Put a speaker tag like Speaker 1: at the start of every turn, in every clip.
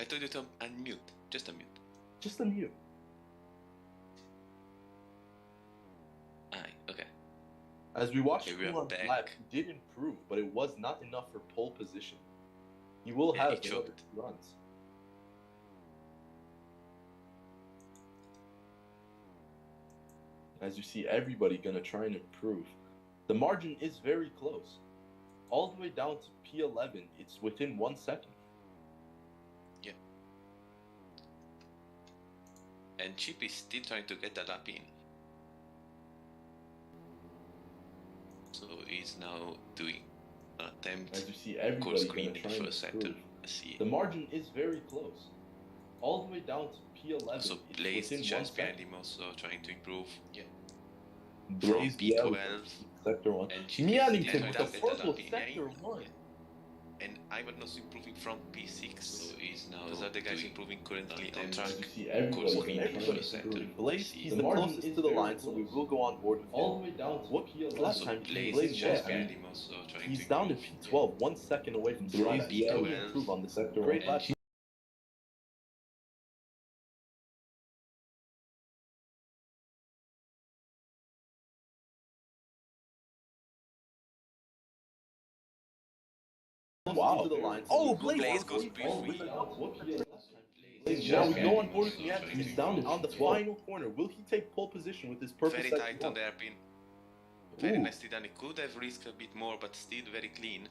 Speaker 1: I told you to unmute. Just unmute.
Speaker 2: Just unmute.
Speaker 1: Aye, okay.
Speaker 2: As we watched
Speaker 1: Okay, we are
Speaker 2: on
Speaker 1: back.
Speaker 2: lap, he did improve, but it was not enough for pole position. He will
Speaker 1: Yeah,
Speaker 2: have
Speaker 1: he
Speaker 2: another
Speaker 1: choked.
Speaker 2: runs. As you see, everybody gonna try and improve. The margin is very close. All the way down to P11, it's within 1 second.
Speaker 1: Yeah. And Chip is still trying to get that lap in. So he's now doing an attempt.
Speaker 2: As you see,
Speaker 1: Course
Speaker 2: everybody
Speaker 1: green
Speaker 2: gonna
Speaker 1: in the
Speaker 2: try and
Speaker 1: first sector.
Speaker 2: improve.
Speaker 1: Let's see.
Speaker 2: The margin is very close. All the way down to P11,
Speaker 1: So
Speaker 2: it's
Speaker 1: Blaze
Speaker 2: within 1
Speaker 1: just behind
Speaker 2: second.
Speaker 1: him also trying to improve. Yeah.
Speaker 2: Blaze,
Speaker 1: From
Speaker 2: yeah,
Speaker 1: P12.
Speaker 2: sector 1.
Speaker 1: And Chip
Speaker 2: Meanington
Speaker 1: is
Speaker 2: with a
Speaker 1: still trying to
Speaker 2: purple
Speaker 1: get that lap in.
Speaker 2: sector 1.
Speaker 1: Yeah. And Ivan also improving from P6. So he's now. Those are the guys improving currently on track.
Speaker 2: As you see, everybody
Speaker 1: Course green in the
Speaker 2: everybody
Speaker 1: first sector.
Speaker 2: improving. Blaze, he's
Speaker 1: The
Speaker 2: the
Speaker 1: margin
Speaker 2: closest to the line, so we will go on board with
Speaker 3: All the
Speaker 2: him.
Speaker 3: way down to
Speaker 2: What
Speaker 3: P11.
Speaker 2: last
Speaker 1: So
Speaker 2: time
Speaker 1: Blaze
Speaker 2: Blaze,
Speaker 1: is just
Speaker 2: yeah,
Speaker 1: behind him also trying
Speaker 2: he's
Speaker 1: to
Speaker 2: down to
Speaker 1: improve.
Speaker 2: P12, 1 second away from Blaze. Yeah, we
Speaker 1: P12.
Speaker 2: improve on the sector.
Speaker 3: Great
Speaker 2: Great
Speaker 3: lap.
Speaker 2: lap. Wow.
Speaker 3: To the line, so
Speaker 2: Oh,
Speaker 3: we will
Speaker 2: Blaze
Speaker 1: goes
Speaker 3: on board.
Speaker 1: P3.
Speaker 2: Now we
Speaker 3: Okay.
Speaker 2: go on board with Mian.
Speaker 1: Trying to
Speaker 2: He's down
Speaker 1: improve.
Speaker 2: on the final corner. Will he take pole position with his purple
Speaker 1: Very
Speaker 2: sector
Speaker 1: tight on
Speaker 2: one?
Speaker 1: the hairpin. Very
Speaker 2: Ooh.
Speaker 1: nicely done. He could have risked a bit more, but still very clean.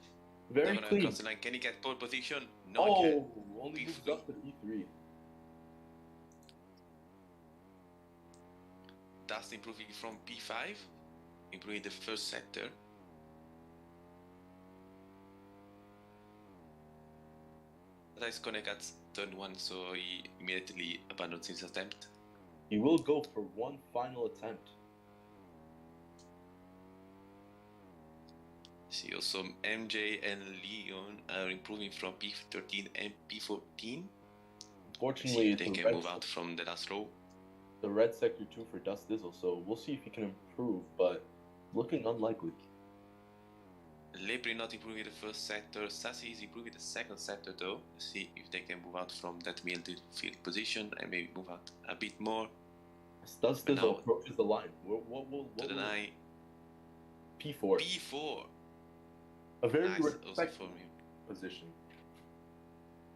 Speaker 2: Very
Speaker 1: Now
Speaker 2: clean.
Speaker 1: across the line. Can he get pole position? No, he
Speaker 2: Oh,
Speaker 1: can't.
Speaker 2: only moves
Speaker 1: P3.
Speaker 2: up to P3.
Speaker 1: Dust improving from P5, improving the first sector. That's Konek at turn 1, so he immediately abandons his attempt.
Speaker 2: He will go for one final attempt.
Speaker 1: See also MJ and Leon are improving from P13 and P14. See
Speaker 2: Fortunately,
Speaker 1: if they can move out from the last row.
Speaker 2: the red sector 2 for Dust Dizzle, so we'll see if he can improve, but looking unlikely.
Speaker 1: Lepri not improving the first sector. Sassy is improving the second sector though. See if they can move out from that midfield position and maybe move out a bit more
Speaker 2: As Dust
Speaker 1: But
Speaker 2: Dizzle
Speaker 1: now-
Speaker 2: approaches the line.
Speaker 1: to the 9.
Speaker 2: P4.
Speaker 1: P4.
Speaker 2: A very
Speaker 1: Nice also
Speaker 2: respectful
Speaker 1: from him.
Speaker 2: position.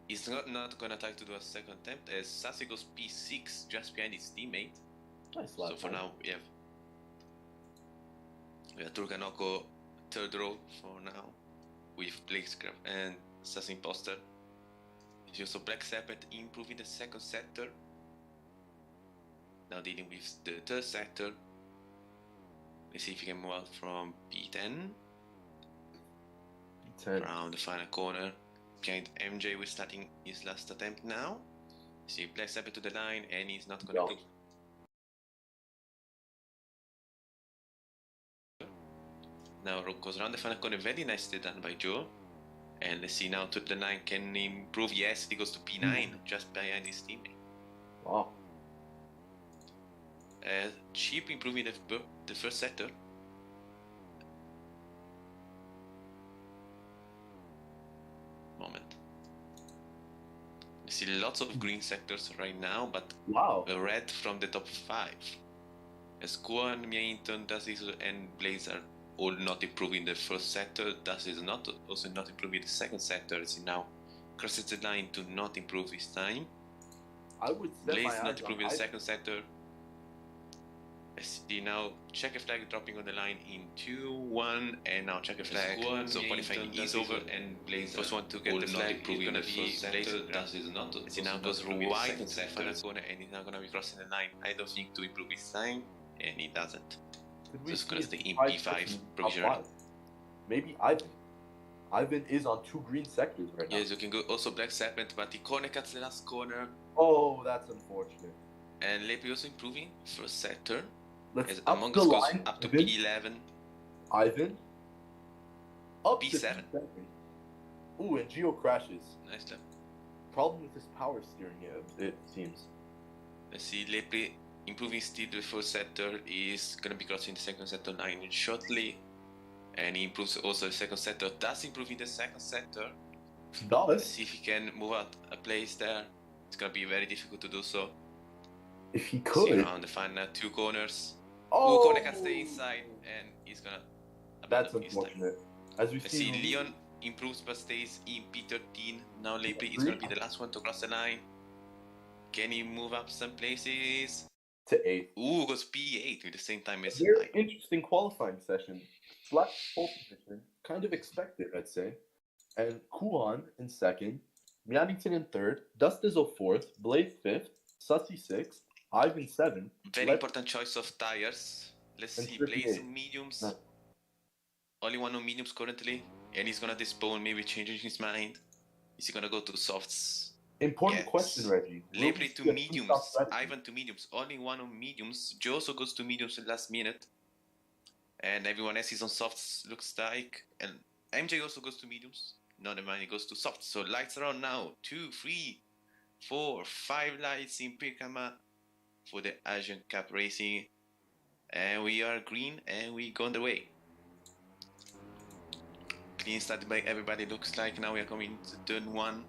Speaker 1: He's not gonna try to do a second attempt as Sassy goes P6 just behind his teammate.
Speaker 2: Nice lap
Speaker 1: So for
Speaker 2: time.
Speaker 1: now we have Turkanoko third row for now with Blake Scrap and Sassy Imposter. There's also Black Serpent improving the second sector. Now dealing with the third sector. Let's see if he can move out from P10
Speaker 2: P10.
Speaker 1: around the final corner. Behind MJ, we're starting his last attempt now. See Black Serpent to the line and he's not gonna
Speaker 2: Yeah.
Speaker 1: improve. Now Rock goes around the final corner, very nicely done by Joe. And let's see now to the 9 can he improve. Yes, he goes to P9 just behind his teammate.
Speaker 2: Wow.
Speaker 1: Cheap improving the first sector. Moment. You see lots of green sectors right now, but
Speaker 2: Wow.
Speaker 1: a red from the top 5. As Kuan, Miainton, Dazis, and Blaze are all not improving the first sector. Daz is not also not improving the second sector. As he now crosses the line to not improve this time.
Speaker 2: I would set
Speaker 1: Blaze
Speaker 2: my
Speaker 1: not
Speaker 2: eyes on
Speaker 1: improving the
Speaker 2: Ivan.
Speaker 1: second sector. As he now checker flag dropping on the line in 2-1 and now checker flag. So qualifying is over and Blaze first one to get the flag is gonna be Blaze. Daz is not. As he now goes wide into the final corner and he's now gonna be crossing the line. I don't think to improve his time and he doesn't.
Speaker 2: Could we
Speaker 1: Just
Speaker 2: see
Speaker 1: gonna
Speaker 2: if
Speaker 1: stay in
Speaker 2: Ivan
Speaker 1: P5
Speaker 2: is in top
Speaker 1: provisionally.
Speaker 2: 5? Maybe Ivan. Ivan is on 2 green sectors right now.
Speaker 1: Yes, you can go also Black Serpent, but he corner cuts the last corner.
Speaker 2: Oh, that's unfortunate.
Speaker 1: And Lepi also improving first sector.
Speaker 2: Let's
Speaker 1: As
Speaker 2: up
Speaker 1: Among
Speaker 2: the
Speaker 1: Us goes
Speaker 2: line.
Speaker 1: up to
Speaker 2: Ivan.
Speaker 1: P11.
Speaker 2: Ivan. Up
Speaker 1: P7.
Speaker 2: to P7. Ooh, and Geo crashes.
Speaker 1: Nice lap.
Speaker 2: Problem with his power steering, it seems.
Speaker 1: Let's see, Lepri improving still the first sector is gonna be crossing the second sector 9 shortly. And he improves also the second sector. Does improving the second sector.
Speaker 2: Does.
Speaker 1: See if he can move out a place there. It's gonna be very difficult to do so.
Speaker 2: If he
Speaker 1: See
Speaker 2: could.
Speaker 1: around the final 2 corners.
Speaker 2: Oh,
Speaker 1: corner cuts the inside, and he's gonna
Speaker 2: that's
Speaker 1: abandon his time.
Speaker 2: unfortunate. As we
Speaker 1: Let's see, Leon improves but stays in P13. Now Lepri is gonna be the last one to cross the line. Can he move up some places?
Speaker 2: To 8.
Speaker 1: Ooh, goes P8 with the same time as
Speaker 2: Very interesting qualifying session. Flat pole position, kind of expected, I'd say. And Kuhan in second, Mannington in third, Dustizzle fourth, Blaze fifth, Sussy sixth, Ivan seventh.
Speaker 1: Very important choice of tires. Let's see, Blaze in mediums.
Speaker 2: No.
Speaker 1: Only one on mediums currently, and he's gonna dispone, maybe changing his mind. Is he gonna go to softs?
Speaker 2: Important question, Reggie.
Speaker 1: Lepri to mediums, Ivan to mediums. Only one on mediums. Joe also goes to mediums in the last minute. And everyone else is on softs, looks like. And MJ also goes to mediums. No, never mind, he goes to softs. So lights are on now. 2, 3, 4, 5 lights in Pirkanmaa for the Asian Cup Racing. And we are green and we go on the way. Clean started by everybody, looks like. Now we are coming to turn 1.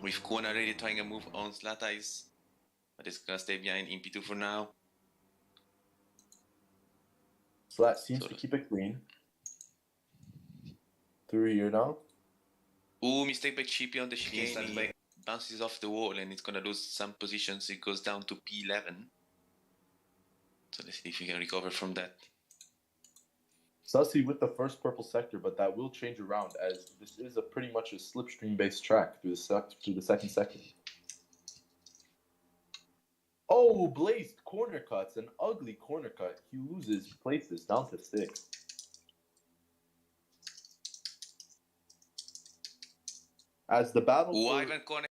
Speaker 1: With Kuhan already trying a move on Zlatais. But it's gonna stay behind in P2 for now.
Speaker 2: Slat seems to keep it clean. Through here now.
Speaker 1: Ooh, mistake by Chippy on the chicane. He bounces off the wall and it's gonna lose some positions. It goes down to P11. So let's see if we can recover from that.
Speaker 2: Sussy with the first purple sector, but that will change around as this is pretty much a slipstream based track through the second sector. Oh, Blazed corner cuts, an ugly corner cut. He loses places down to 6. As the battle
Speaker 1: Ivan corner.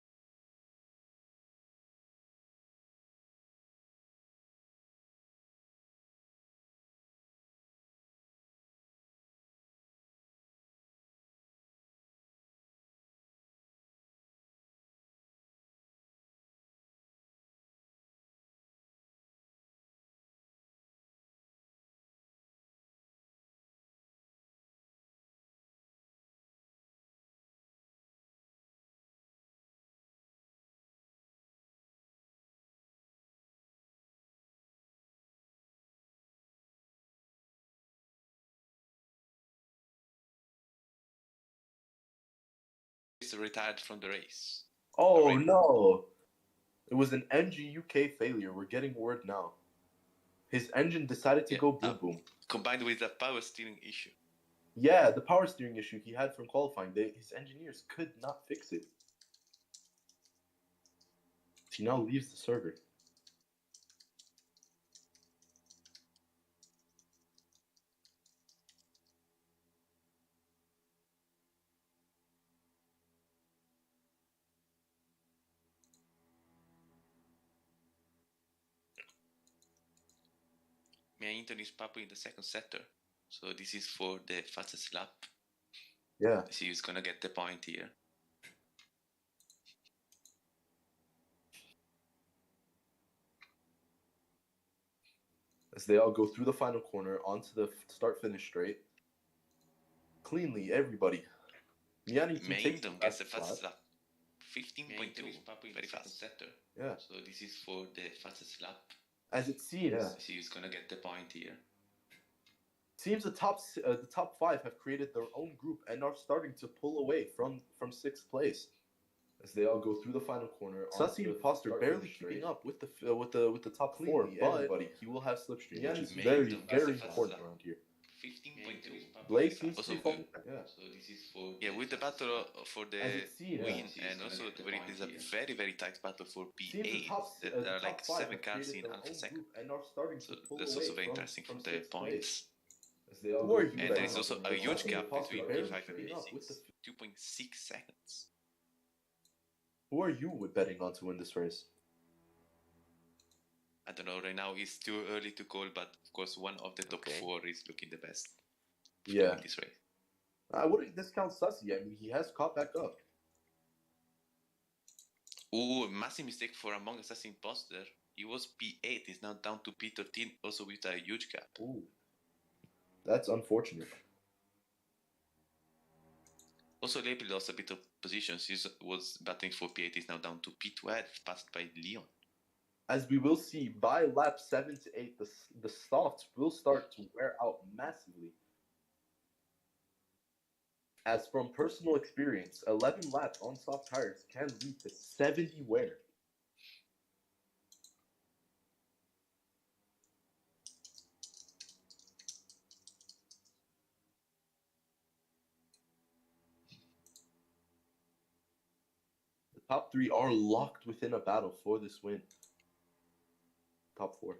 Speaker 1: Is retired from the race.
Speaker 2: Oh already. No! It was an NG UK failure. We're getting word now. His engine decided to go boom boom.
Speaker 1: Combined with the power steering issue.
Speaker 2: Yeah, the power steering issue he had from qualifying. His engineers could not fix it. He now leaves the server.
Speaker 1: Mannington is probably in the second sector. So this is for the fastest lap.
Speaker 2: Yeah.
Speaker 1: Let's see who's gonna get the point here.
Speaker 2: As they all go through the final corner onto the start-finish straight. Cleanly, everybody.
Speaker 1: Mannington gets the fastest lap. 15.2, very fast sector.
Speaker 2: Yeah.
Speaker 1: So this is for the fastest lap.
Speaker 2: As it seems,
Speaker 1: Let's see who's gonna get the point here.
Speaker 2: Seems the top 5 have created their own group and are starting to pull away from 6th place. As they all go through the final corner, Sussy and Foster barely keeping up with the top 4, but he will have slipstream, which is very important around here.
Speaker 1: 15.2.
Speaker 2: Blake seems to be
Speaker 1: So this is for with the battle for the win, and also where it is a very tight battle for P8. There are like 7 cars in Alpha second. So that's also very interesting from the points. And there is also a huge gap between P5 and P6. 2.6 seconds.
Speaker 2: Who are you betting on to win this race?
Speaker 1: I don't know, right now it's too early to call, but of course one of the top 4 is looking the best.
Speaker 2: Yeah.
Speaker 1: In this race.
Speaker 2: I wouldn't discount Sussy. I mean, he has caught back up.
Speaker 1: Ooh, massive mistake for Among Us imposter. He was P8, he's now down to P13, also with a huge gap.
Speaker 2: Ooh. That's unfortunate.
Speaker 1: Also, Lepi lost a bit of positions. He was battling for P8, is now down to P12, passed by Leon.
Speaker 2: As we will see, by lap 7 to 8, the softs will start to wear out massively. As from personal experience, 11 laps on soft tires can lead to 70 wear. The top 3 are locked within a battle for this win. Top 4.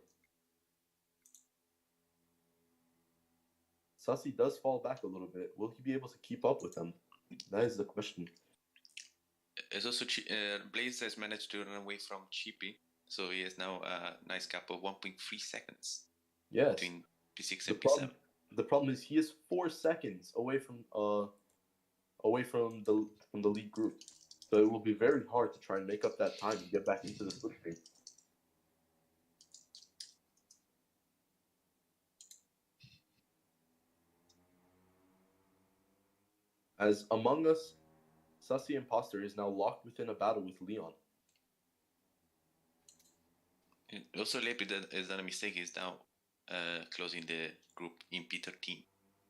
Speaker 2: Sussy does fall back a little bit. Will he be able to keep up with them? That is the question.
Speaker 1: It's also Blaze has managed to run away from Cheapy, so he has now a nice gap of 1.3 seconds.
Speaker 2: Yes.
Speaker 1: Between P6 and P7.
Speaker 2: The problem is he is 4 seconds away from the lead group, so it will be very hard to try and make up that time and get back into the slipstream. As Among Us, Sussy Imposter is now locked within a battle with Leon.
Speaker 1: Also, Lepi has done a mistake. He's now closing the group in P13.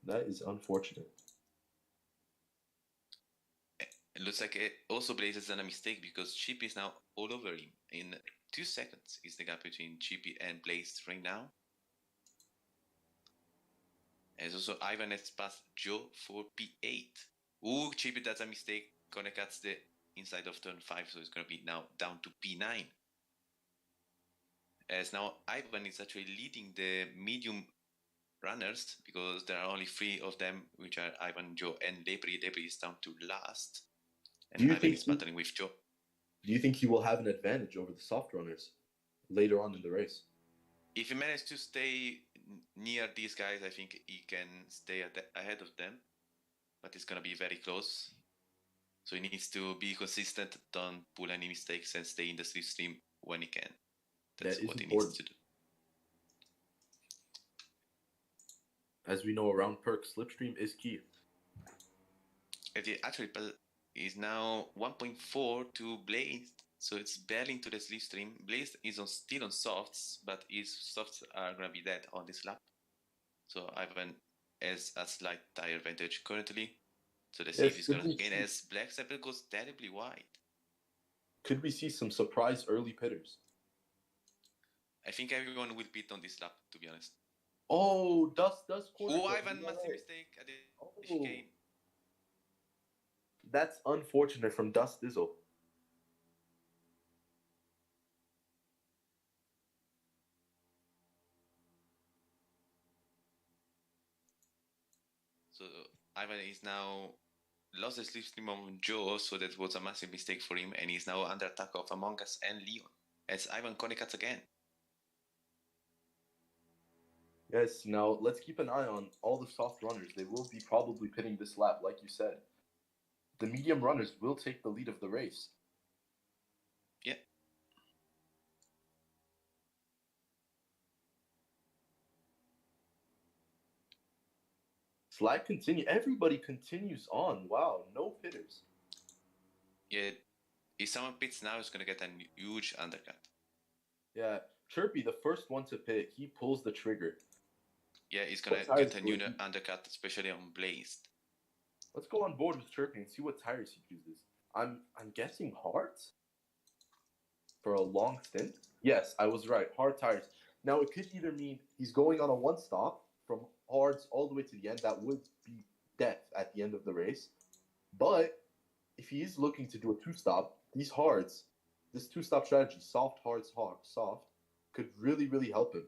Speaker 2: That is unfortunate.
Speaker 1: It looks like also Blaze has done a mistake because Chippy is now all over him. In 2 seconds is the gap between Chippy and Blaze right now. As also Ivan has passed Joe for P8. Ooh, Chippy does a mistake. Gonna catch the inside of turn 5, so it's gonna be now down to P9. As now Ivan is actually leading the medium runners because there are only 3 of them, which are Ivan, Joe, and Debris. Debris is down to last. And Ivan is battling with Joe.
Speaker 2: Do you think he will have an advantage over the soft runners later on in the race?
Speaker 1: If he manages to stay near these guys, I think he can stay ahead of them. But it's going to be very close. So he needs to be consistent, don't pull any mistakes, and stay in the slipstream when he can. That's what he needs to do.
Speaker 2: As we know, around Perk, slipstream is key.
Speaker 1: Actually, is now 1.4 to Blaze, so it's barely into the slipstream. Blaze is still on softs, but his softs are going to be dead on this lap. So Ivan has a slight tire advantage currently. So let's see if he's going to gain as Black Sepper goes terribly wide.
Speaker 2: Could we see some surprise early pitters?
Speaker 1: I think everyone will pit on this lap, to be honest.
Speaker 2: Oh, Dust does corner.
Speaker 1: Oh, Ivan, massive mistake at the chicane.
Speaker 2: That's unfortunate from Dust Dizzle.
Speaker 1: So Ivan is now lost the slipstream on Joe, so that was a massive mistake for him, and he's now under attack of Among Us and Leon. As Ivan Konekats again.
Speaker 2: Yes, now let's keep an eye on all the soft runners. They will be probably pitting this lap, like you said. The medium runners will take the lead of the race.
Speaker 1: Yeah.
Speaker 2: Slide continue. Everybody continues on. Wow, no pitters.
Speaker 1: Yeah, if someone pits now, it's going to get a huge undercut.
Speaker 2: Yeah, Chirpy, the first one to pit, he pulls the trigger.
Speaker 1: Yeah, he's going to get a new undercut, especially on Blazed.
Speaker 2: Let's go on board with Chirpy and see what tires he chooses. I'm guessing hards for a long stint. Yes, I was right. Hard tires. Now it could either mean he's going on a one stop from hards all the way to the end. That would be death at the end of the race. But if he is looking to do a two stop, these hards, this two stop strategy, soft, hards, hard, soft, could really, really help him.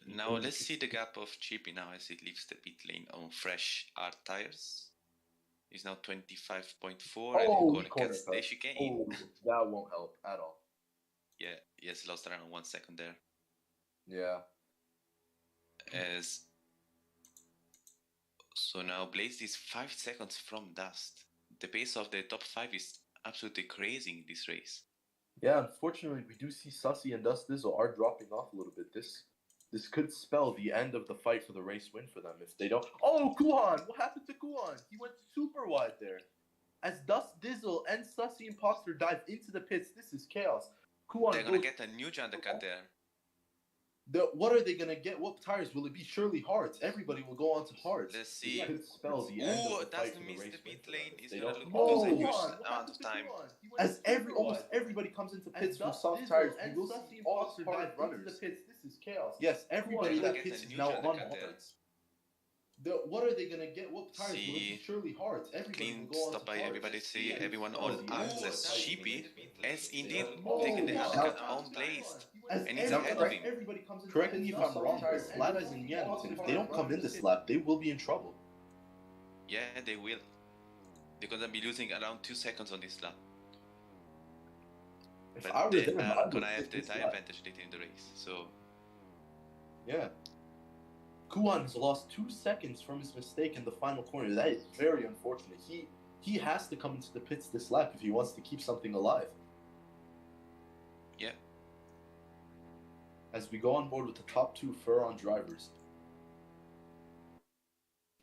Speaker 1: Now let's see the gap of Chippy now as it leaves the pit lane on fresh hard tires. He's now 25.4 and corner the chicane.
Speaker 2: Oh, that won't help at all.
Speaker 1: Yeah, he has lost around 1 second there.
Speaker 2: Yeah.
Speaker 1: So now Blaze is 5 seconds from Dust. The pace of the top 5 is absolutely crazy in this race.
Speaker 2: Yeah, unfortunately, we do see Sussy and Dust Dizzle are dropping off a little bit. This This could spell the end of the fight for the race win for them if they don't. Oh, Kuhan! What happened to Kuhan? He went super wide there. As Dust Dizzle and Sussy Imposter dive into the pits, this is chaos. Kuhan
Speaker 1: They're gonna get a new undercut there.
Speaker 2: What are they gonna get? What tires will it be? Surely hards. Everybody will go on to hards.
Speaker 1: Let's see.
Speaker 2: That's
Speaker 1: the miss. The pit lane is
Speaker 2: they
Speaker 1: gonna
Speaker 2: don't.
Speaker 1: lose a huge amount of time.
Speaker 2: As almost everybody comes into pits from soft tires, you will see all hard runners. This is chaos. Yes, everybody that pits is now on hards. What are they gonna get? What tires will it be? Surely hards.
Speaker 1: Clean stop by everybody. See everyone on as sheepy as indeed taking the undercut on place. And he's ahead of him.
Speaker 2: Correct me if I'm wrong, but Slat Eyes and Mianington, if they don't come in this lap, they will be in trouble.
Speaker 1: Yeah, they will. They're gonna be losing around 2 seconds on this lap. But they are gonna have the tire advantage later in the race. So
Speaker 2: yeah. Kuhan has lost 2 seconds from his mistake in the final corner. That is very unfortunate. He has to come into the pits this lap if he wants to keep something alive.
Speaker 1: Yeah.
Speaker 2: As we go on board with the top 2 Furon drivers.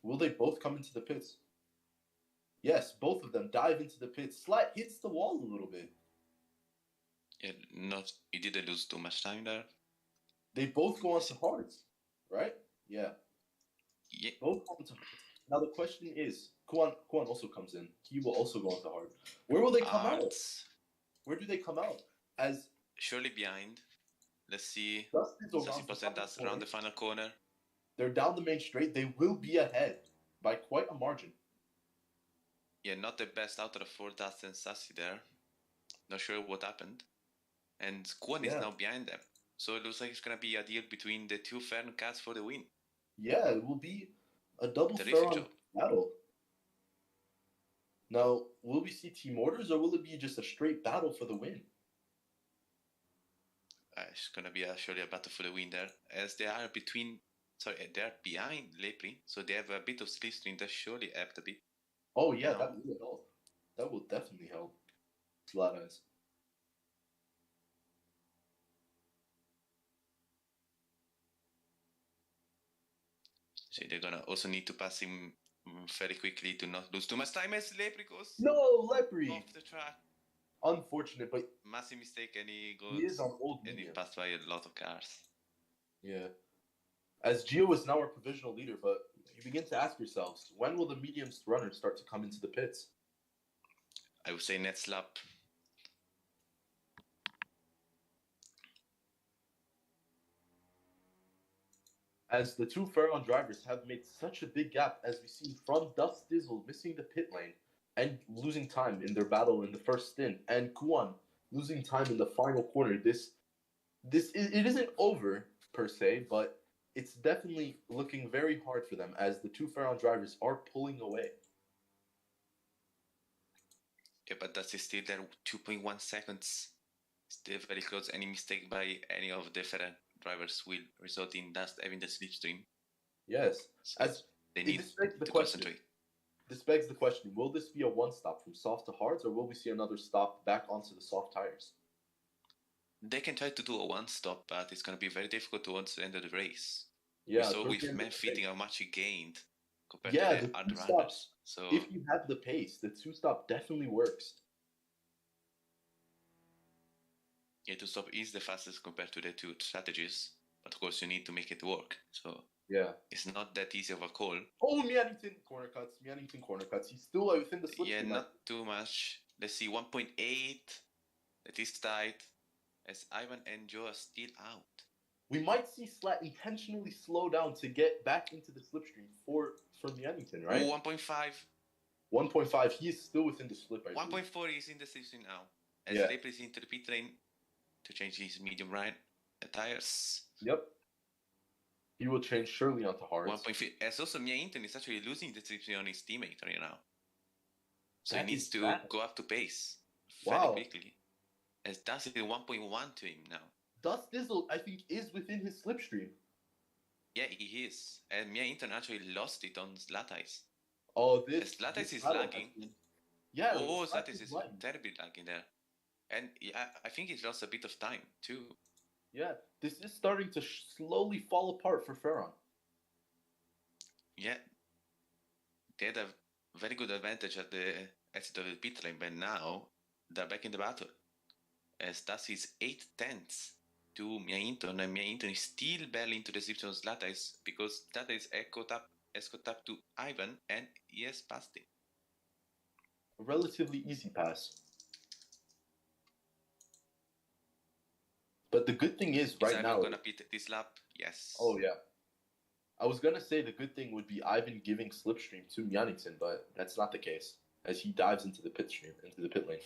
Speaker 2: Will they both come into the pits? Yes, both of them dive into the pits. Slat hits the wall a little bit.
Speaker 1: Yeah, he didn't lose too much time there.
Speaker 2: They both go on to hards, right? Yeah. Both go on to hards. Now the question is, Kuhan also comes in. He will also go on to hard. Where will they come out? Where do they come out? As
Speaker 1: surely behind. Let's see. 60% that's around the final corner.
Speaker 2: They're down the main straight. They will be ahead by quite a margin.
Speaker 1: Yeah, not the best out of the 4 Dust and Sassy there. Not sure what happened. And Kuhan is now behind them. So it looks like it's going to be a deal between the 2 Fern cats for the win.
Speaker 2: Yeah, it will be a double Fern battle. Now, will we see team orders or will it be just a straight battle for the win?
Speaker 1: It's going to be surely a battle for the win there. As they are behind lately. So they have a bit of slipstream that surely helped a bit.
Speaker 2: Oh, yeah, that will help. That will definitely help. Slat Eyes.
Speaker 1: So they're gonna also need to pass him very quickly to not lose too much time as Lepri goes
Speaker 2: Lepri
Speaker 1: off the track.
Speaker 2: Unfortunate, but
Speaker 1: massive mistake, and he
Speaker 2: is on old
Speaker 1: and he passed by a lot of cars.
Speaker 2: Yeah. As Gio is now our provisional leader, but you begin to ask yourselves, when will the medium runners start to come into the pits?
Speaker 1: I would say next lap.
Speaker 2: As the 2 Furon drivers have made such a big gap, as we see from Dust Dizzle missing the pit lane and losing time in their battle in the first stint, and Kuhan losing time in the final corner. It isn't over per se, but it's definitely looking very hard for them as the 2 Furon drivers are pulling away.
Speaker 1: Yeah, but that's still there. 2.1 seconds. Still very close. Any mistake by any of the Ferrari drivers will result in Dust having the slipstream.
Speaker 2: Yes.
Speaker 1: So as they need to concentrate.
Speaker 2: This begs the question, will this be a one-stop from soft to hards, or will we see another stop back onto the soft tires?
Speaker 1: They can try to do a one-stop, but it's going to be very difficult towards the end of the race.
Speaker 2: Yeah,
Speaker 1: we saw with Fitting how much he gained compared to the other runners. So
Speaker 2: if you have the pace, the 2-stop definitely works.
Speaker 1: Yeah, 2-stop is the fastest compared to the 2 strategies, but of course you need to make it work. So
Speaker 2: yeah,
Speaker 1: it's not that easy of a call.
Speaker 2: Oh, Mianington corner cuts. He's still within the slipstream.
Speaker 1: Yeah, not too much. Let's see, 1.8. That is tight. As Ivan and Joe are still out.
Speaker 2: We might see Slat intentionally slow down to get back into the slipstream for Mianington, right?
Speaker 1: 1.5.
Speaker 2: 1.5. He is still within the slip.
Speaker 1: 1.4 is in the slipstream now. As Lepri is into the pit lane to change his medium right tires.
Speaker 2: Yep. He will change surely onto hards.
Speaker 1: 1.5. As also Mianington is actually losing the slipstream on his teammate right now. So he needs to go up to pace very quickly. As Dust is 1.1 to him now.
Speaker 2: Dust Dizzle, I think, is within his slipstream.
Speaker 1: Yeah, he is. And Mianington actually lost it on Slat Eyes.
Speaker 2: Oh, this
Speaker 1: Slat Eyes is lagging.
Speaker 2: Yeah.
Speaker 1: Oh, Slat Eyes is terribly lagging there. And I think he's lost a bit of time too.
Speaker 2: Yeah, this is starting to slowly fall apart for Ferron.
Speaker 1: Yeah, they had a very good advantage at the exit of the pit lane, but now they're back in the battle. As that is 8/10 to Mia Hinton, and Mia Hinton is still barely into the slipstream of Zlata because Zlata has caught up to Ivan and he has passed him.
Speaker 2: A relatively easy pass. But the good thing is right now...
Speaker 1: Is Ivan gonna pit this lap? Yes.
Speaker 2: Oh, yeah. I was going to say the good thing would be Ivan giving slipstream to Mjannington, but that's not the case, as he dives into the pit lane.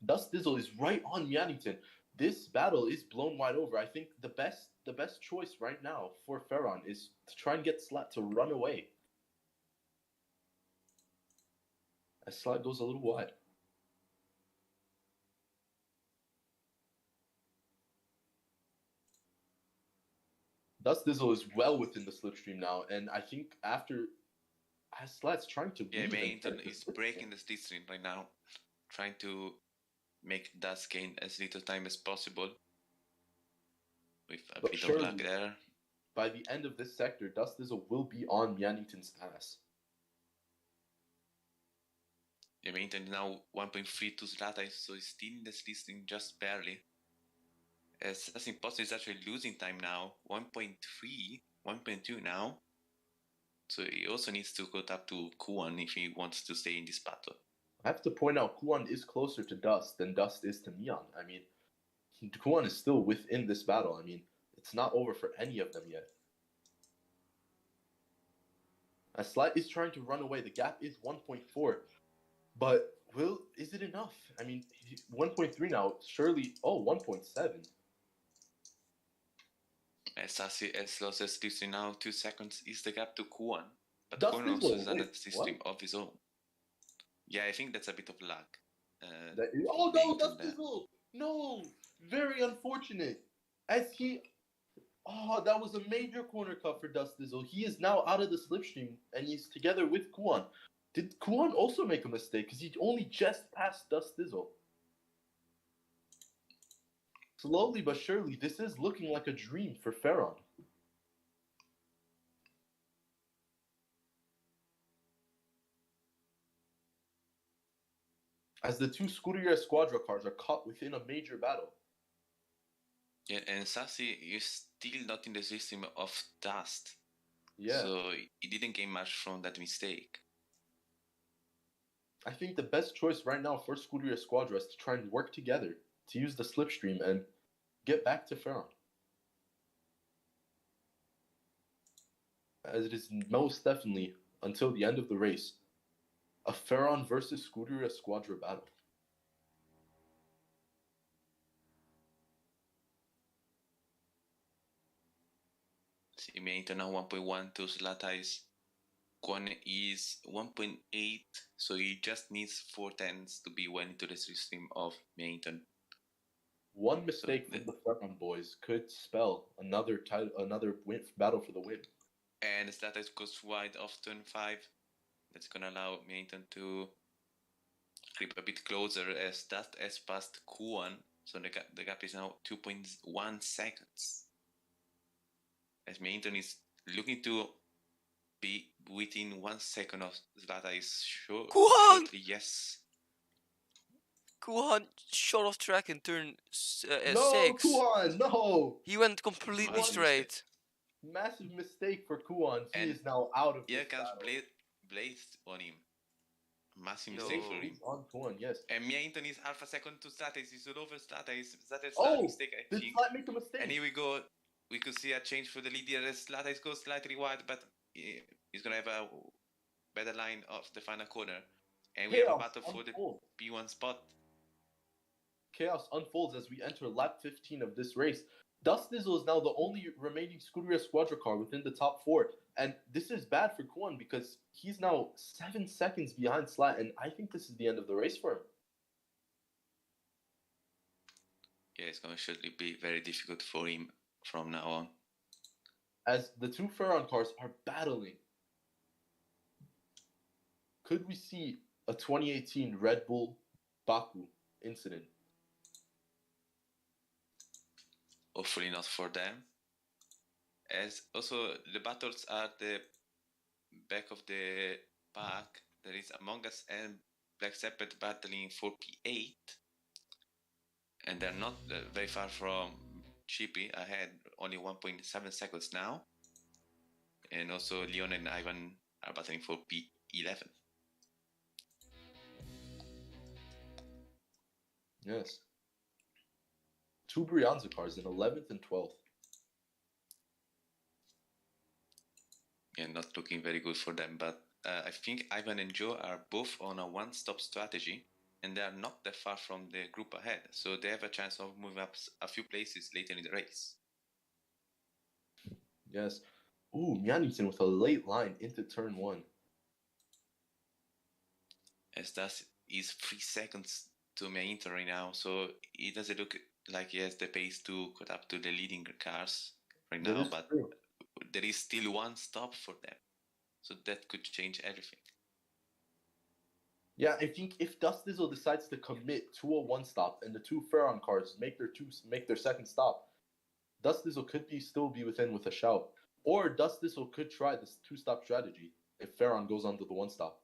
Speaker 2: Dust Dizzle is right on Mjannington. This battle is blown wide over. I think the best choice right now for Ferron is to try and get Slat to run away. As Slat goes a little wide. Dust Dizzle is well within the slipstream now, and I think after as Slat's trying to...
Speaker 1: Yeah, Mjannington is breaking the slipstream right now, trying to make Dust gain as little time as possible. With a bit of luck there.
Speaker 2: By the end of this sector, Dust Dizzle will be on Mjannington's ass.
Speaker 1: Yeah, Mjannington now 1.3 to Zlata, so he's still in the slipstream just barely. As Imposter is actually losing time now, 1.3, 1.2 now. So he also needs to go up to Kuan if he wants to stay in this battle.
Speaker 2: I have to point out, Kuan is closer to Dust than Dust is to Mian. I mean, Kuan is still within this battle. I mean, it's not over for any of them yet. As Slight is trying to run away, the gap is 1.4. But is it enough? I mean, 1.3 now, surely... Oh, 1.7.
Speaker 1: As Sassi has lost his slipstream now, 2 seconds is the gap to Kuan. But
Speaker 2: Dust
Speaker 1: Kuan also has
Speaker 2: Dizzle,
Speaker 1: a slipstream of his own. Yeah, I think that's a bit of luck.
Speaker 2: Oh no, Dust Dizzle! No! Very unfortunate. As he... Oh, that was a major corner cut for Dust Dizzle. He is now out of the slipstream, and he's together with Kuan. Did Kuan also make a mistake? Because he only just passed Dust Dizzle. Slowly but surely, this is looking like a dream for Ferron. As the two Scuderia Squadra cars are caught within a major battle.
Speaker 1: Yeah, and Sassy is still not in the system of Dust.
Speaker 2: Yeah.
Speaker 1: So he didn't gain much from that mistake.
Speaker 2: I think the best choice right now for Scuderia Squadra is to try and work together to use the slipstream and get back to Ferron. As it is most definitely, until the end of the race, a Ferron versus Scuderia Squadra battle.
Speaker 1: See, Mjannington now 1.1 to Zlata is Kuan is 1.8, so he just needs 4/10 to be well into the slipstream of Mjannington.
Speaker 2: One mistake from the Ferron boys could spell another battle for the win.
Speaker 1: And Zlata goes wide off turn 5. That's gonna allow Mjannington to creep a bit closer as Dust has passed Kuan. So the gap is now 2.1 seconds. As Mjannington is looking to be within 1 second of Zlata is sure.
Speaker 3: Kuan!
Speaker 1: Yes.
Speaker 3: Kuan shot off track in turn 6.
Speaker 2: No, Kuan, no!
Speaker 3: He went completely straight.
Speaker 2: Massive mistake for Kuan. He is now out of
Speaker 1: here
Speaker 2: this
Speaker 1: comes
Speaker 2: battle.
Speaker 1: Blazed on him. Massive mistake for him.
Speaker 2: On Kuan, yes.
Speaker 1: And Mjannington is half a second to Zlata. He's all over Zlata. Zlata's mistake, I
Speaker 2: did
Speaker 1: think.
Speaker 2: Zlata make a mistake?
Speaker 1: And here we go. We could see a change for the lead here as Zlata goes slightly wide, but he's going to have a better line of the final corner. And we have a battle for the P1 spot.
Speaker 2: Chaos unfolds as we enter lap 15 of this race. Dust Dizzle is now the only remaining Scuderia Squadra car within the top 4. And this is bad for Kuan because he's now 7 seconds behind Slat, and I think this is the end of the race for him.
Speaker 1: Yeah, it's going to surely be very difficult for him from now on.
Speaker 2: As the two Ferron cars are battling, could we see a 2018 Red Bull Baku incident?
Speaker 1: hopefully not for them. As also the battles are the back of the pack. There is Among Us and Black Sabbath battling for P8, and they're not very far from Chippy, ahead only 1.7 seconds now. And also Leon and Ivan are battling for P11.
Speaker 2: Yes. 2 Brianza cars in 11th and 12th.
Speaker 1: Yeah, not looking very good for them, but I think Ivan and Joe are both on a one-stop strategy, and they are not that far from the group ahead, so they have a chance of moving up a few places later in the race.
Speaker 2: Yes. Ooh, Mjannington with a late line into turn 1.
Speaker 1: As that is 3 seconds to Mjannington right now, so it doesn't look like he has the pace to cut up to the leading cars right now, but
Speaker 2: true.
Speaker 1: There is still one stop for them, so that could change everything.
Speaker 2: Yeah, I think if Dust Dizzle decides to commit to a one stop and the 2 Ferron cars make their second stop, Dust Dizzle could still be within with a shout. Or Dust Dizzle could try this 2-stop strategy if Ferron goes on to the one stop.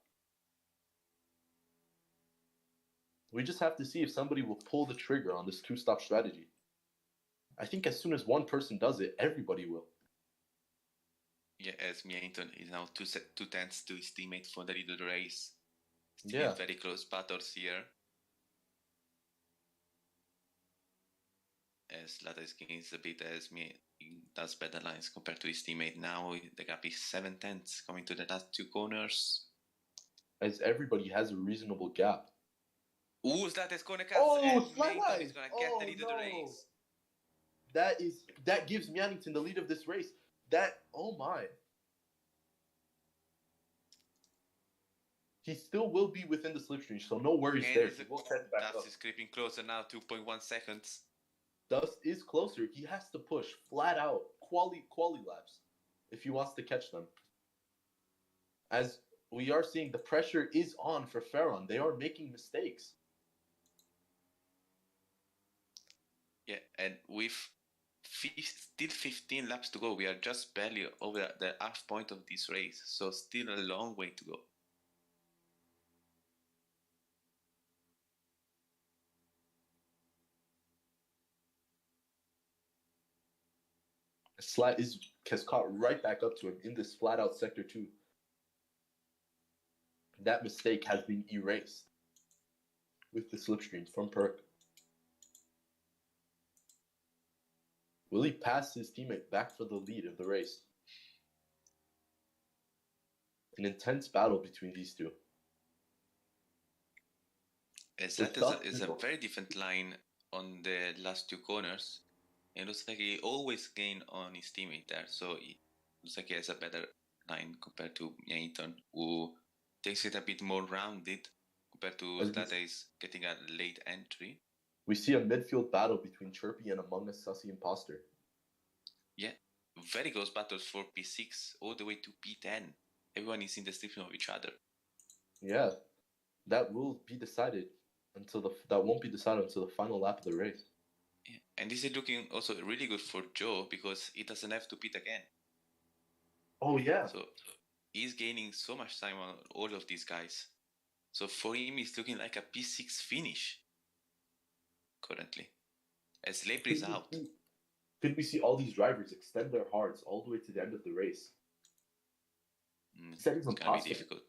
Speaker 2: We just have to see if somebody will pull the trigger on this 2-stop strategy. I think as soon as one person does it, everybody will.
Speaker 1: Yeah, as Mjannington is now 2 tenths to his teammate for the lead of the race. Still
Speaker 2: Yeah.
Speaker 1: very close battles here. As Lattes gains a bit as he does better lines compared to his teammate. Now the gap is 7 tenths coming to the last 2 corners.
Speaker 2: As everybody has a reasonable gap.
Speaker 1: Ooh, Lattes corner cuts,
Speaker 2: Oh,
Speaker 1: and
Speaker 2: slight
Speaker 1: Mjannington
Speaker 2: line.
Speaker 1: is going to get the lead of the race.
Speaker 2: That gives Mjannington the lead of this race. Oh my. He still will be within the slipstream, so no worries there. He will catch back up.
Speaker 1: Dust is creeping closer now, 2.1 seconds.
Speaker 2: Dust is closer. He has to push flat out quali laps if he wants to catch them. As we are seeing, the pressure is on for Ferron. They are making mistakes.
Speaker 1: Yeah, and with still 15 laps to go, we are just barely over the half point of this race, so still a long way to go.
Speaker 2: Slat has caught right back up to him in this flat out sector 2. That mistake has been erased with the slipstream from Perk. Will he pass his teammate back for the lead of the race? An intense battle between these two.
Speaker 1: As that is a very different line on the last 2 corners. It looks like he always gains on his teammate there, so it looks like he has a better line compared to Mjannington, who takes it a bit more rounded compared to Zlata is getting a late entry.
Speaker 2: We see a midfield battle between Chirpy and Among Us Sussy Imposter.
Speaker 1: Yeah, very close battles for P6 all the way to P10. Everyone is in the slipstream of each other.
Speaker 2: Yeah, that will be decided that won't be decided until the final lap of the race.
Speaker 1: Yeah. And this is looking also really good for Joe because he doesn't have to pit again.
Speaker 2: Oh yeah.
Speaker 1: So he's gaining so much time on all of these guys. So for him, it's looking like a P6 finish currently. As Labry is out.
Speaker 2: Could we see all these drivers extend their hearts all the way to the end of the race?
Speaker 1: It's going to be difficult.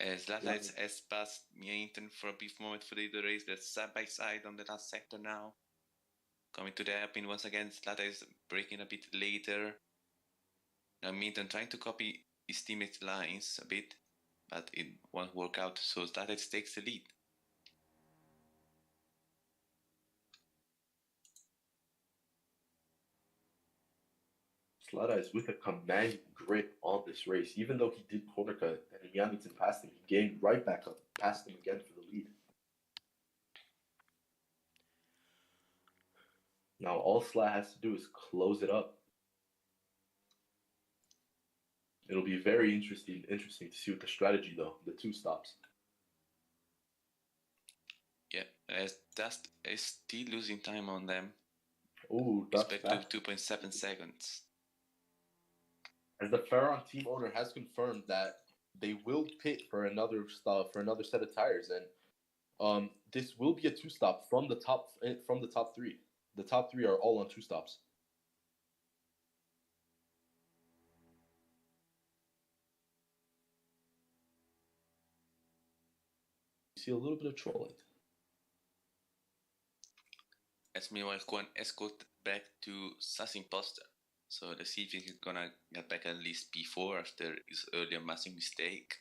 Speaker 1: As Lata has passed Mjannington for a brief moment for the race, they're side by side on the last sector now. Coming to the hairpin once again, Lata is braking a bit later. Now Mjannington trying to copy his teammates' lines a bit, but it won't work out, so Lata takes the lead.
Speaker 2: Slata is with a command grip on this race. Even though he did corner cut and Mjannington passed him, he gained right back up, passed him again for the lead. Now all Slat has to do is close it up. It'll be very interesting to see what the strategy though. The 2 stops.
Speaker 1: Yeah, as Dust is still losing time on them.
Speaker 2: Ooh, Dust back.
Speaker 1: 2.7 seconds.
Speaker 2: As the Ferron team owner has confirmed that they will pit for another stop for another set of tires, and this will be a 2-stop from the top 3. The top 3 are all on 2 stops. You see a little bit of trolling.
Speaker 1: As meanwhile, Kwon escort back to Sass Imposter. So let's see if he's gonna get back at least P4 after his earlier massive mistake.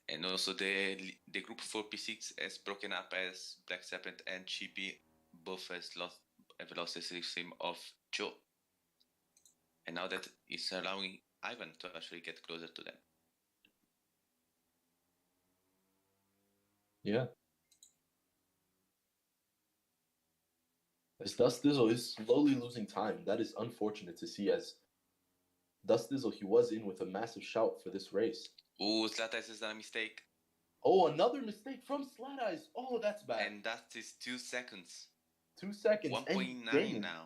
Speaker 1: And also the group for P6 has broken up as Black Serpent and Chippy both have lost the system of Joe. And now that is allowing Ivan to actually get closer to them.
Speaker 2: Yeah. As Dust Dizzle is slowly losing time. That is unfortunate to see, as Dust Dizzle, he was in with a massive shout for this race.
Speaker 1: Oh, Slat Eyes has done a mistake.
Speaker 2: Oh, another mistake from Slat Eyes. Oh, that's bad.
Speaker 1: And that is 2 seconds.
Speaker 2: 2 seconds.
Speaker 1: 1.9 now.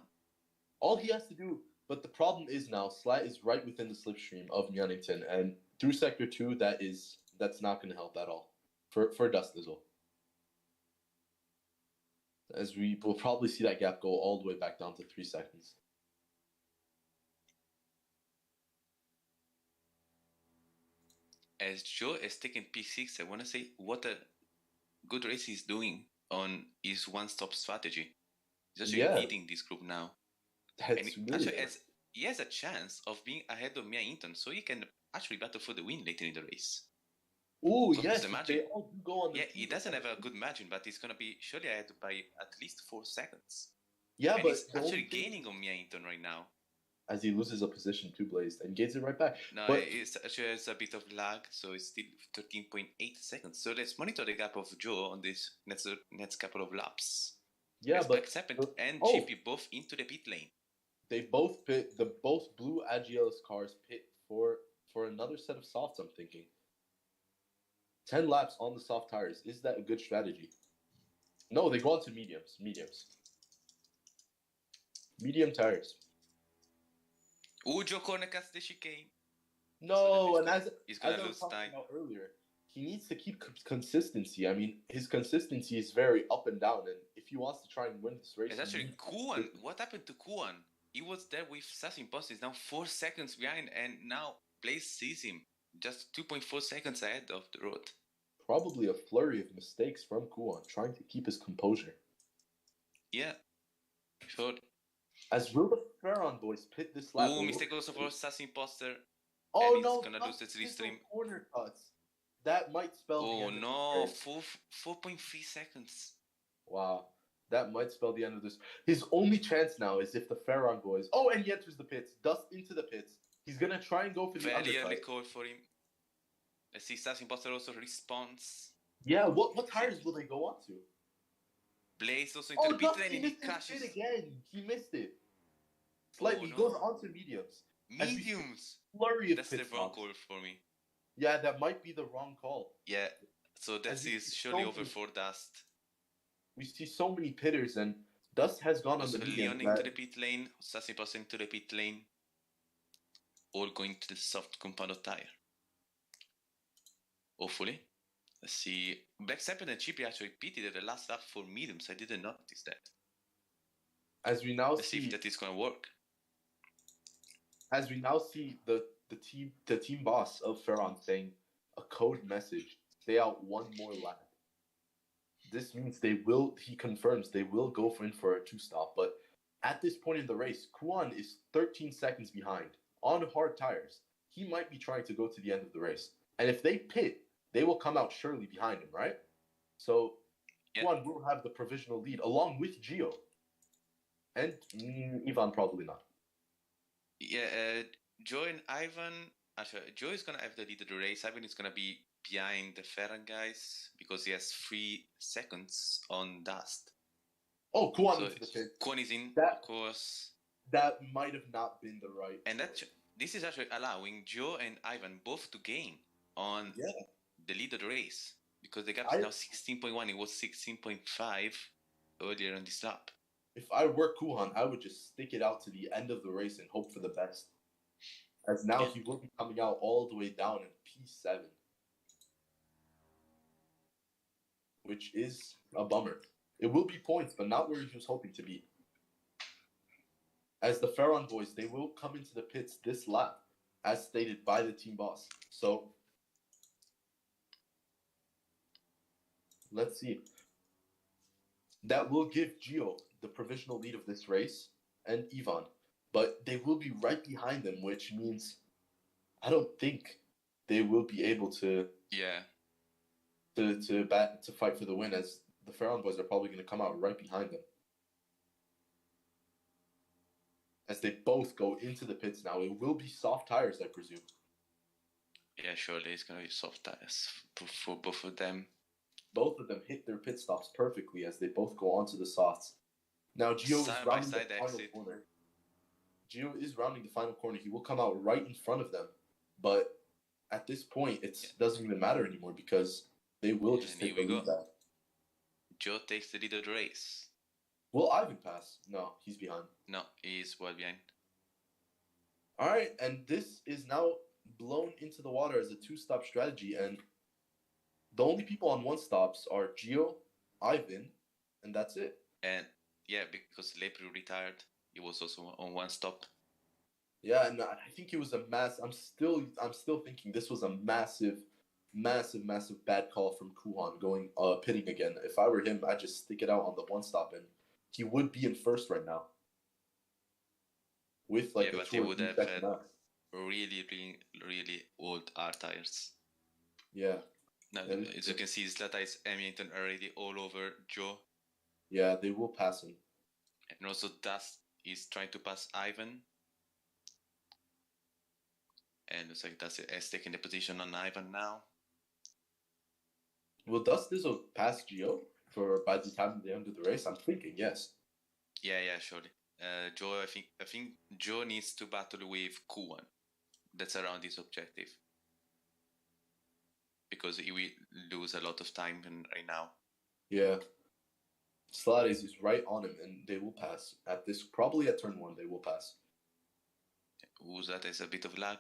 Speaker 2: All he has to do, but the problem is now, Slat is right within the slipstream of Myeongdong, and through Sector 2, that's not going to help at all for Dust Dizzle. As we will probably see that gap go all the way back down to 3 seconds.
Speaker 1: As Joe is taking P6, I want to say what a good race he's doing on his one-stop strategy. He's actually leading this group now. He has a chance of being ahead of Myeongdong, so he can actually battle for the win later in the race.
Speaker 2: Oh, yes, they all do go on the
Speaker 1: he doesn't have a good margin, but he's going to be surely ahead by at least 4 seconds.
Speaker 2: Yeah,
Speaker 1: and
Speaker 2: but
Speaker 1: he's actually gaining on Myeongdong right now.
Speaker 2: As he loses a position to Blazed and gets it right back.
Speaker 1: No,
Speaker 2: but
Speaker 1: it's actually a bit of lag, so it's still 13.8 seconds. So let's monitor the gap of Joe on this next couple of laps.
Speaker 2: Yeah, but
Speaker 1: Serpent and Chippy both into the pit lane.
Speaker 2: They both pit. The both blue Agios cars pit for another set of softs. I'm thinking 10 laps on the soft tires. Is that a good strategy? No, they go on to mediums. Medium tires.
Speaker 1: Ooh, Joe corner cuts the chicane.
Speaker 2: No,
Speaker 1: so
Speaker 2: and
Speaker 1: he's gonna lose
Speaker 2: talking
Speaker 1: time.
Speaker 2: about earlier, he needs to keep consistency. I mean, his consistency is very up and down, and if he wants to try and win this race,
Speaker 1: it's actually Kuan. What happened to Kuan? He was there with Sass Imposter. He's now 4 seconds behind, and now Blaze sees him just 2.4 seconds ahead of the road.
Speaker 2: Probably a flurry of mistakes from Kuan, trying to keep his composure.
Speaker 1: Yeah, sure.
Speaker 2: As will the Ferron boys pit this lap.
Speaker 1: Oh, mistake also for Sass Imposter.
Speaker 2: Oh
Speaker 1: and
Speaker 2: no!
Speaker 1: He's gonna lose the slipstream.
Speaker 2: Corner cuts. That might spell.
Speaker 1: Oh no! 4.3 seconds.
Speaker 2: Wow, that might spell the end of this. His only chance now is if the Ferron boys. Oh, and he enters the pits. Dust into the pits. He's gonna try and go for the undercut.
Speaker 1: Very early call for him. Let's see. Sass Imposter also responds.
Speaker 2: Yeah. What tires will they go on to?
Speaker 1: Blaze also into the pit lane and he crashes
Speaker 2: again. He missed it. Slightly. He goes onto mediums.
Speaker 1: Mediums.
Speaker 2: Flurry of
Speaker 1: That's the wrong call for me.
Speaker 2: Yeah, that might be the wrong call.
Speaker 1: Yeah. So that is surely over for Dust.
Speaker 2: We see so many pitters, and Dust has gone on the medium.
Speaker 1: Leon into the pit lane, Sass Imposter into the pit lane. All going to the soft compound tire. Hopefully. Let's see. Black Serpent and Chippy actually pitted at the last lap for mediums. I didn't notice that.
Speaker 2: As we now
Speaker 1: Let's see if that is going to work.
Speaker 2: As we now see the team boss of Ferron saying a code message, stay out one more lap. This means he confirms they will go in for a 2-stop, but at this point in the race, Kuan is 13 seconds behind on hard tires. He might be trying to go to the end of the race. And if they pit, they will come out surely behind him, right? So Kuan will have the provisional lead along with Gio. And Ivan probably not.
Speaker 1: Yeah, Joe and Ivan. Actually, Joe is gonna have the lead of the race. Ivan is gonna be behind the Ferron guys because he has 3 seconds on Dust.
Speaker 2: Oh, Kuan into the pit.
Speaker 1: Kuan is in,
Speaker 2: of
Speaker 1: course.
Speaker 2: That might have not been the right.
Speaker 1: And that this is actually allowing Joe and Ivan both to gain on the lead of the race, because the gap is now 16.1. It was 16.5 earlier in this lap.
Speaker 2: If I were Kuhan, I would just stick it out to the end of the race and hope for the best. As now he will be coming out all the way down in P7. Which is a bummer. It will be points, but not where he was hoping to be. As the Ferron boys, they will come into the pits this lap, as stated by the team boss. So, let's see. That will give Gio the provisional lead of this race, and Ivan. But they will be right behind them, which means I don't think they will be able to to fight for the win, as the Ferron boys are probably going to come out right behind them. As they both go into the pits now, it will be soft tires, I presume.
Speaker 1: Yeah, surely it's going to be soft tires for both of them.
Speaker 2: Both of them hit their pit stops perfectly as they both go onto the softs. Now Gio is rounding the final corner. Gio is rounding the final corner. He will come out right in front of them. But at this point, it doesn't even matter anymore because they will just take the lead back.
Speaker 1: Gio takes the lead of the race.
Speaker 2: Will Ivan pass? No, he's behind.
Speaker 1: No, he's well behind.
Speaker 2: All right, and this is now blown into the water as a two-stop strategy, and the only people on one stops are Gio, Ivan, and that's it.
Speaker 1: And yeah, because Lepre retired, he was also on one stop.
Speaker 2: Yeah, and I think it was a I'm still thinking this was a massive bad call from Kuhan going pitting again. If I were him, I'd just stick it out on the one stop, and he would be in first right now. With like
Speaker 1: but he would have had really old R tires.
Speaker 2: Yeah.
Speaker 1: Now, as you can see, Zlata is Hamilton already all over Joe.
Speaker 2: Yeah, they will pass him.
Speaker 1: And also Dust is trying to pass Ivan. And looks like Dust is taking the position on Ivan now.
Speaker 2: Will Dust Dizzle pass Gio by the time they end the race? I'm thinking yes.
Speaker 1: Yeah, surely. Joe, I think Joe needs to battle with Kuhan. That's around his objective. Because he will lose a lot of time right now.
Speaker 2: Yeah. Slades is right on him, and they will pass. Probably at turn 1, they will pass.
Speaker 1: Uzat has a bit of lag.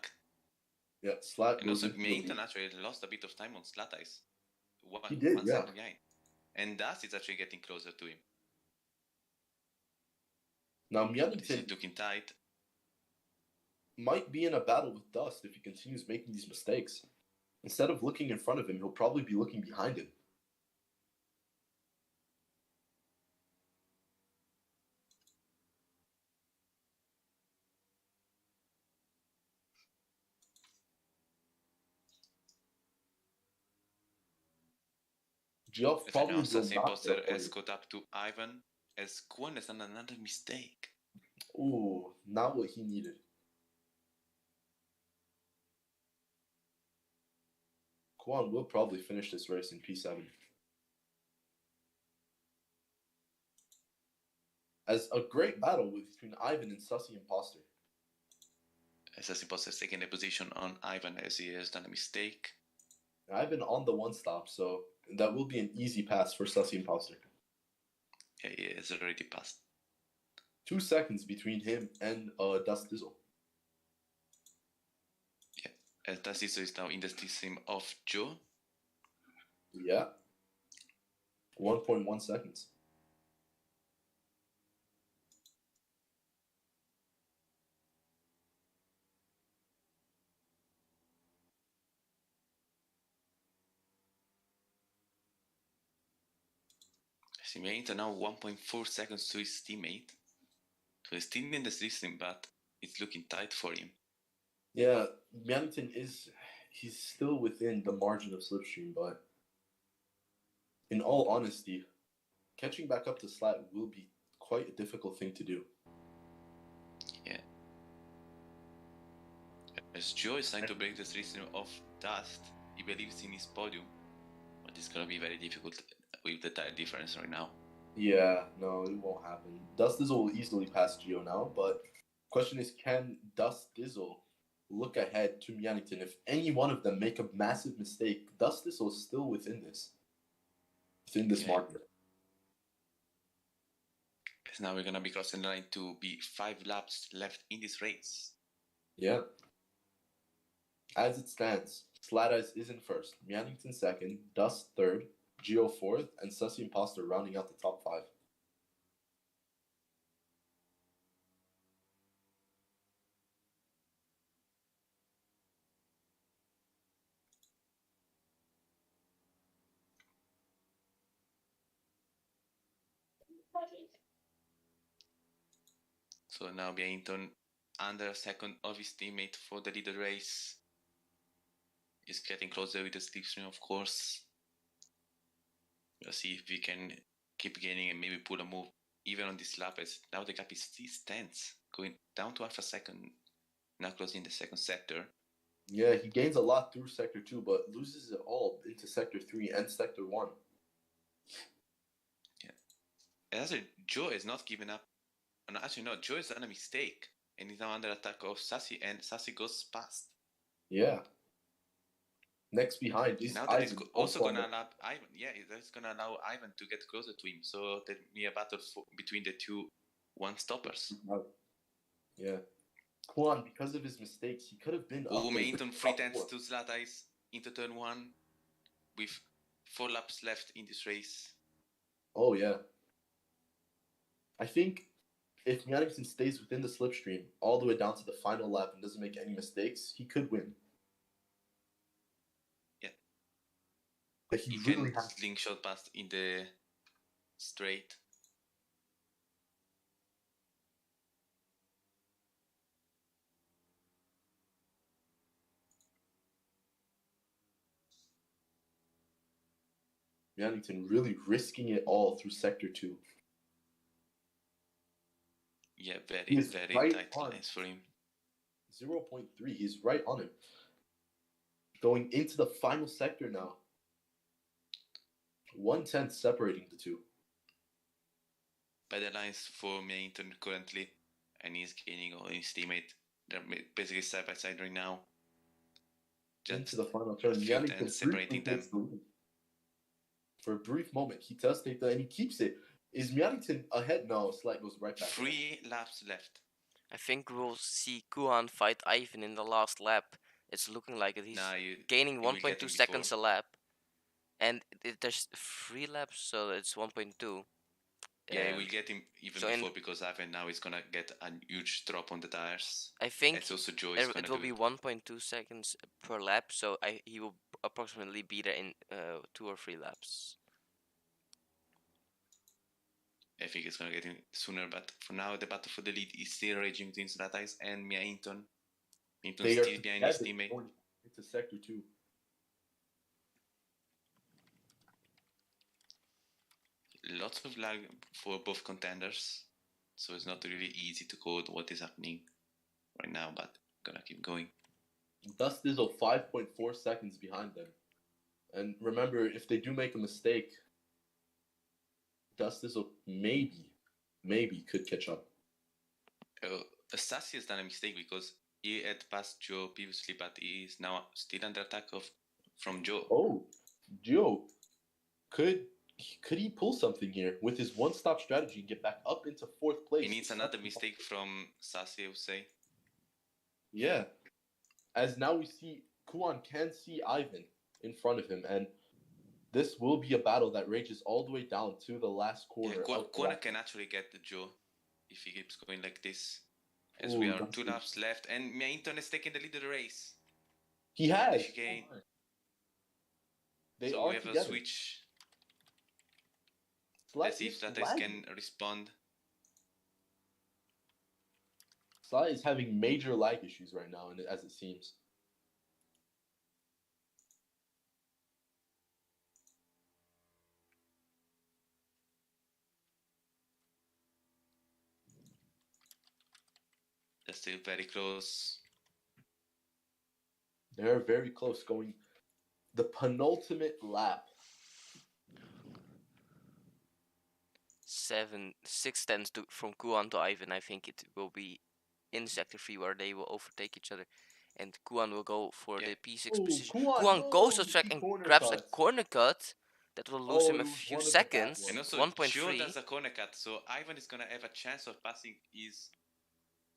Speaker 2: Yeah, Slat.
Speaker 1: And also, Mainton actually lost a bit of time on Slatice.
Speaker 2: He did,
Speaker 1: one second behind. And Dust is actually getting closer to him.
Speaker 2: Now, Mjellington
Speaker 1: is looking tight.
Speaker 2: Might be in a battle with Dust if he continues making these mistakes. Instead of looking in front of him, he'll probably be looking behind him. Geoff probably will not
Speaker 1: Imposter has caught up to Ivan as Kuhan has done another mistake.
Speaker 2: Ooh, not what he needed. Kuhan will probably finish this race in P7. As a great battle between Ivan and Sussy Imposter.
Speaker 1: Sussy Imposter is taking a position on Ivan as he has done a mistake.
Speaker 2: Ivan on the one stop, so that will be an easy pass for Sussy Imposter.
Speaker 1: Yeah, he has already passed.
Speaker 2: 2 seconds between him and Dust Dizzle.
Speaker 1: Yeah, Dust Dizzle is now in the system of Joe.
Speaker 2: Yeah. 1.1 seconds.
Speaker 1: His teammate are now 1.4 seconds to his teammate. So he's still in the system, but it's looking tight for him.
Speaker 2: Yeah, Mjellington he's still within the margin of slipstream, but in all honesty, catching back up to Slat will be quite a difficult thing to do.
Speaker 1: Yeah. As Joe is trying to break the system of Dust, he believes in his podium, but it's gonna be very difficult with the tire difference right now.
Speaker 2: Yeah, no, it won't happen. Dust Dizzle will easily pass Gio now, but question is, can Dust Dizzle look ahead to Myanington. If any one of them make a massive mistake, Dustis is still within this market.
Speaker 1: Because now we're gonna be crossing the line to be 5 laps left in this race.
Speaker 2: Yeah. As it stands, Slat Eyes is in first, Myanington second, Dust third, Geo fourth, and Sussy Imposter rounding out the top 5.
Speaker 1: So now Bianton, under a second of his teammate for the leader race, is getting closer with the slipstream, of course. We'll see if we can keep gaining and maybe pull a move even on this lap. As now the gap is still stands, going down to half a second, now closing the second sector.
Speaker 2: Yeah, he gains a lot through Sector 2, but loses it all into Sector 3 and Sector 1.
Speaker 1: Yeah. And as Joe is not giving up. And actually, no, Joe has done a mistake. And he's now under attack of Sassy, and Sassy goes past.
Speaker 2: Yeah. Next behind is
Speaker 1: now
Speaker 2: Ivan.
Speaker 1: That is also going to allow Ivan. Yeah, that's going to allow Ivan to get closer to him. So there'll be a battle between the two one-stoppers.
Speaker 2: Yeah. Kuan, because of his mistakes, he could have been
Speaker 1: up. Mainton 3/10 to Slat Eyes into turn 1 with 4 laps left in this race.
Speaker 2: Oh, yeah. I think if Myanington stays within the slipstream all the way down to the final lap and doesn't make any mistakes, he could win.
Speaker 1: Yeah.
Speaker 2: But he really
Speaker 1: can slingshot past in the straight.
Speaker 2: Myanington really risking it all through Sector 2.
Speaker 1: Yeah, very tight lines for him.
Speaker 2: 0.3, he's right on him. Going into the final sector now. 1/10 separating the two.
Speaker 1: Better lines for Myanington currently, and he's gaining on his teammate. They're basically side by side right now.
Speaker 2: Just into the final turn, Myanington separating them. For a brief moment, he does take that and he keeps it. Is Myanington ahead? No, Slight goes right back.
Speaker 1: 3 laps left.
Speaker 3: I think we'll see Kuhan fight Ivan in the last lap. It's looking like it. He's gaining 1.2 seconds a lap. And there's 3 laps, so it's 1.2.
Speaker 1: Yeah, we'll get him even before because Ivan now is going to get a huge drop on the tires.
Speaker 3: I think
Speaker 1: it's also Joe
Speaker 3: it will be 1.2 seconds per lap, so he will approximately be there in 2 or 3 laps.
Speaker 1: I think it's going to get him sooner, but for now the battle for the lead is still raging between Slat Eyes and Myanington. Myanington still behind his teammate.
Speaker 2: It's a Sector 2.
Speaker 1: Lots of lag for both contenders, so it's not really easy to code what is happening right now, but gonna keep going.
Speaker 2: Dust is 5.4 seconds behind them. And remember, if they do make a mistake, Dust is maybe could catch up.
Speaker 1: Sassy has done a mistake because he had passed Joe previously, but he is now still under attack from Joe.
Speaker 2: Oh, Joe, could he pull something here with his one-stop strategy and get back up into 4th place?
Speaker 1: He needs another mistake from Sassy, I would say.
Speaker 2: Yeah. As now we see, Kuan can see Ivan in front of him, and this will be a battle that rages all the way down to the last quarter.
Speaker 1: Yeah, Kuan can actually get the Joe if he keeps going like this. As we are 2 laps left, and Myanington is taking the lead of the race.
Speaker 2: He has.
Speaker 1: So we have a switch. Let's see if Slat Eyes can respond.
Speaker 2: Slat is having major lag issues right now, as it seems.
Speaker 1: They're still very close.
Speaker 2: They're very close, going the penultimate lap.
Speaker 3: 6/10 from Kuan to Ivan. I think it will be in Sector 3 where they will overtake each other. and Kuan will go for the P6
Speaker 2: Oh,
Speaker 3: position.
Speaker 2: Kuan,
Speaker 3: Kuan goes
Speaker 2: no,
Speaker 3: to track
Speaker 2: he
Speaker 3: and
Speaker 2: corner
Speaker 3: grabs a
Speaker 2: cuts.
Speaker 3: corner cut. That will lose him a
Speaker 2: it was
Speaker 3: few
Speaker 2: one of the bad
Speaker 3: seconds.
Speaker 2: ones.
Speaker 1: And also,
Speaker 3: 1.3.
Speaker 1: Joe does a corner cut, so Ivan is gonna have a chance of passing his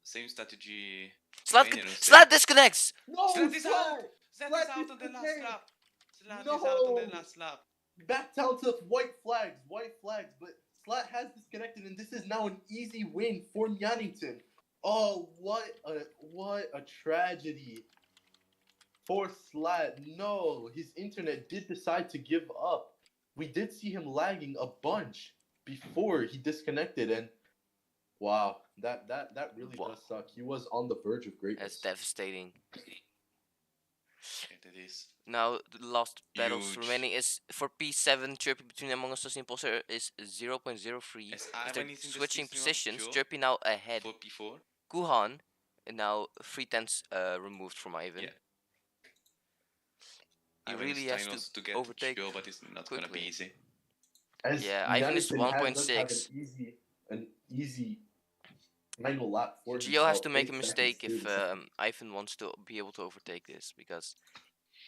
Speaker 1: same strategy.
Speaker 3: Slat disconnects!
Speaker 2: No,
Speaker 1: Slat is out!
Speaker 2: Slat
Speaker 1: Slat is out on the last lap! Slat
Speaker 2: No!
Speaker 1: is out on the last lap.
Speaker 2: Back down to white flags, but Slat has disconnected, and this is now an easy win for Yannington. Oh, what a tragedy for Slat. No, his internet did decide to give up. We did see him lagging a bunch before he disconnected, and wow, that really does suck. He was on the verge of greatness.
Speaker 3: That's devastating.
Speaker 1: It is.
Speaker 3: Now the last battles remaining is for P7. Chirpy between Among Us and Impulsor is 0.03. After switching positions, Chirpy now ahead.
Speaker 1: For P4.
Speaker 3: Kuhan and now 3/10 removed from Ivan.
Speaker 1: Yeah.
Speaker 3: He
Speaker 1: Ivan
Speaker 3: really has to
Speaker 1: get
Speaker 3: overtake
Speaker 1: Joe, but it's not
Speaker 3: quickly.
Speaker 1: gonna be easy.
Speaker 3: Yeah, Ivan is 1.6.
Speaker 2: An easy final lap for
Speaker 3: Gio has to make a mistake if Ivan wants to be able to overtake this, because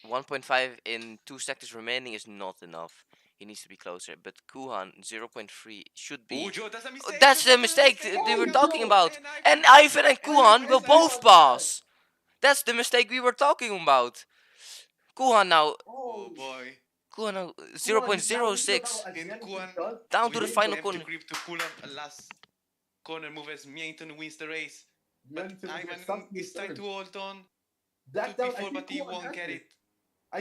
Speaker 3: 1.5 in 2 seconds remaining is not enough. He needs to be closer. But Kuhan 0.3 should be.
Speaker 1: Oh, Joe, that's a mistake.
Speaker 3: That's the mistake they were talking about. And Ivan and Kuhan will both pass. That's the mistake we were talking about. Kuhan now.
Speaker 1: Oh boy.
Speaker 3: Kuhan now 0.06.
Speaker 1: And Kuhan
Speaker 3: down to the final corner.
Speaker 1: To pull up a last corner move as Mianton wins the race. But Ivan is trying to hold on to P4, but he won't get it.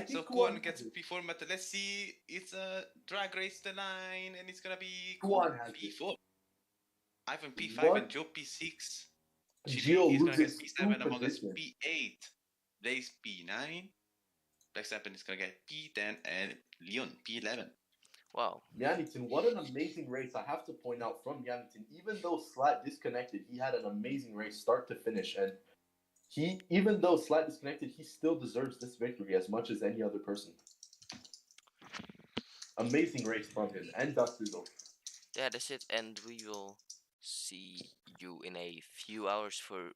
Speaker 1: So Kuhan gets P4, but let's see. It's a drag race the line, and it's gonna be P4. Ivan P5 and Joe P6.
Speaker 2: Gio
Speaker 1: is gonna get P7 Among Us P8. Blaze P9. Blacksappin is gonna get P10 and Leon P11.
Speaker 3: Wow.
Speaker 2: Yannington, what an amazing race. I have to point out from Yannington, even though Slat disconnected, he had an amazing race start to finish. And even though Slat disconnected, he still deserves this victory as much as any other person. Amazing race from him and Dastuzo.
Speaker 3: Yeah, that's it. And we will see you in a few hours for